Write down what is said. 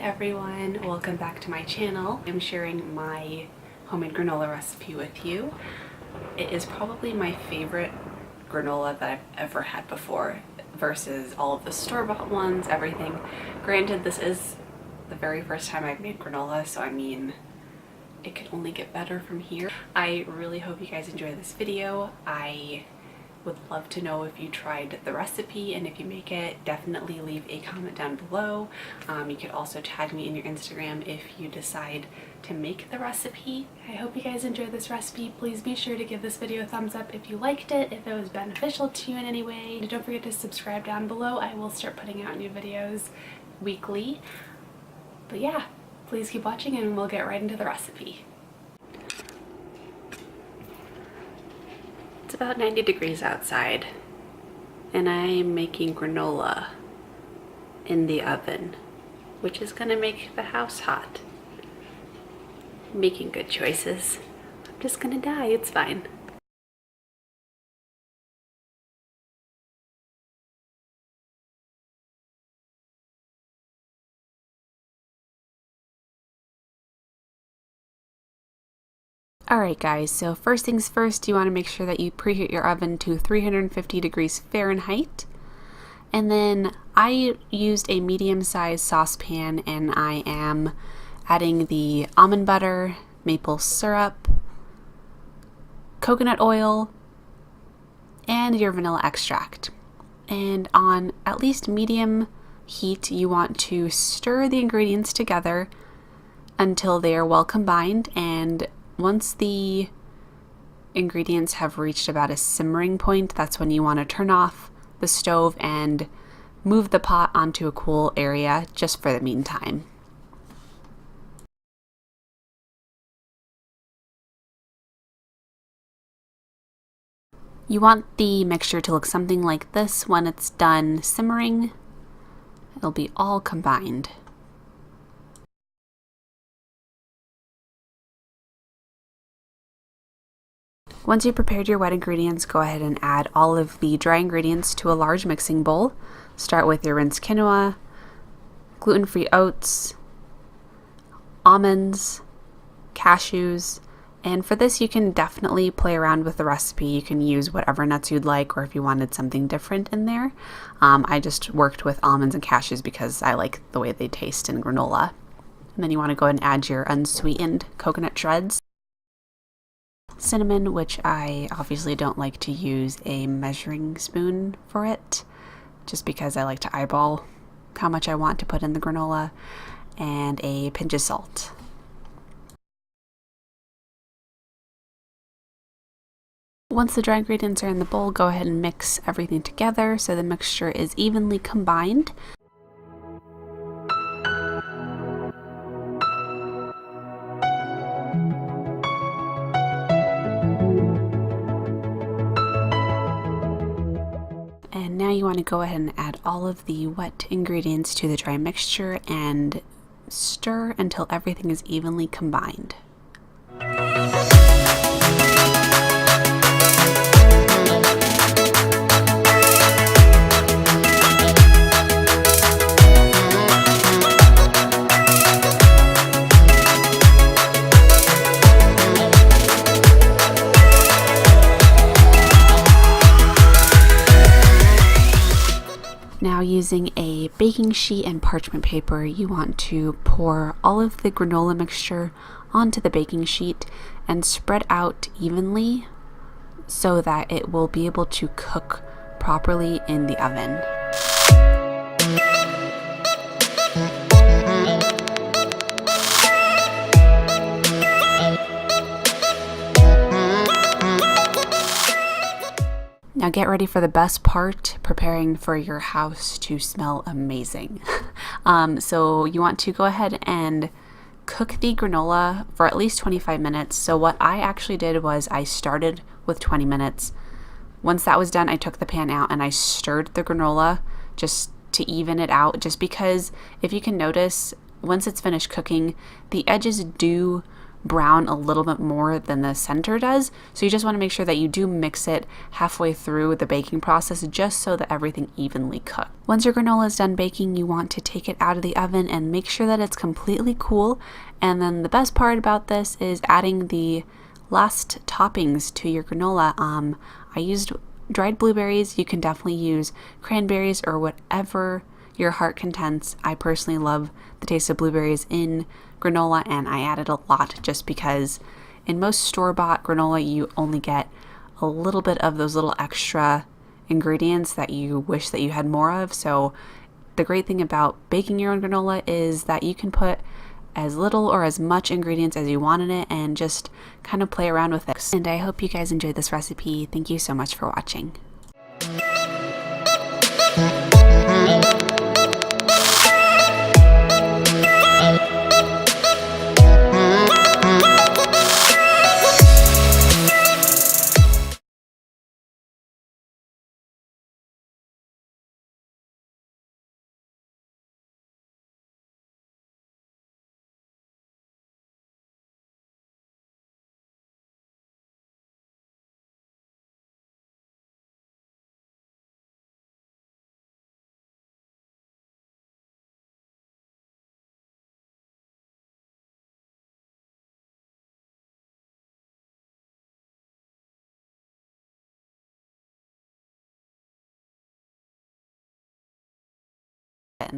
everyone, welcome back to my channel. I'm sharing my homemade granola recipe with you. It is probably my favorite granola that I've ever had before versus all of the store-bought ones, everything. Granted, this is the very first time I've made granola, so I mean, it could only get better from here. I really hope you guys enjoy this video. I would love to know if you tried the recipe, and if you make it, definitely leave a comment down below. You could also tag me in your Instagram if you decide to make the recipe. I hope you guys enjoy this recipe. Please be sure to give this video a thumbs up if you liked it, if it was beneficial to you in any way. And don't forget to subscribe down below. I will start putting out new videos weekly. But yeah, please keep watching and we'll get right into the recipe. It's about 90 degrees outside and I'm making granola in the oven, which is gonna make the house hot. Making good choices. I'm just gonna die, it's fine. Alright guys, so first things first, you want to make sure that you preheat your oven to 350 degrees Fahrenheit. And then I used a medium-sized saucepan and I am adding the almond butter, maple syrup, coconut oil, and your vanilla extract. And on at least medium heat, you want to stir the ingredients together until they are well combined, and once the ingredients have reached about a simmering point, that's when you want to turn off the stove and move the pot onto a cool area just for the meantime. You want the mixture to look something like this when it's done simmering. It'll be all combined. Once you've prepared your wet ingredients, go ahead and add all of the dry ingredients to a large mixing bowl. Start with your rinsed quinoa, gluten-free oats, almonds, cashews, and for this you can definitely play around with the recipe. You can use whatever nuts you'd like, or if you wanted something different in there. I just worked with almonds and cashews because I like the way they taste in granola. And then you want to go ahead and add your unsweetened coconut shreds, cinnamon, which I obviously don't like to use a measuring spoon for it, just because I like to eyeball how much I want to put in the granola, and a pinch of salt. Once the dry ingredients are in the bowl, go ahead and mix everything together so the mixture is evenly combined. And now you want to go ahead and add all of the wet ingredients to the dry mixture and stir until everything is evenly combined. Now, using a baking sheet and parchment paper, you want to pour all of the granola mixture onto the baking sheet and spread out evenly so that it will be able to cook properly in the oven. Now get ready for the best part, preparing for your house to smell amazing. So you want to go ahead and cook the granola for at least 25 minutes. So what I actually did was I started with 20 minutes. Once that was done, I took the pan out and I stirred the granola just to even it out, just because if you can notice, once it's finished cooking, the edges do brown a little bit more than the center does. So you just want to make sure that you do mix it halfway through the baking process just so that everything evenly cooks. Once your granola is done baking, you want to take it out of the oven and make sure that it's completely cool. And then the best part about this is adding the last toppings to your granola. I used dried blueberries. You can definitely use cranberries or whatever your heart contents. I personally love the taste of blueberries in granola, and I added a lot just because in most store-bought granola you only get a little bit of those little extra ingredients that you wish that you had more of. So the great thing about baking your own granola is that you can put as little or as much ingredients as you want in it and just kind of play around with it. And I hope you guys enjoyed this recipe. Thank you so much for watching.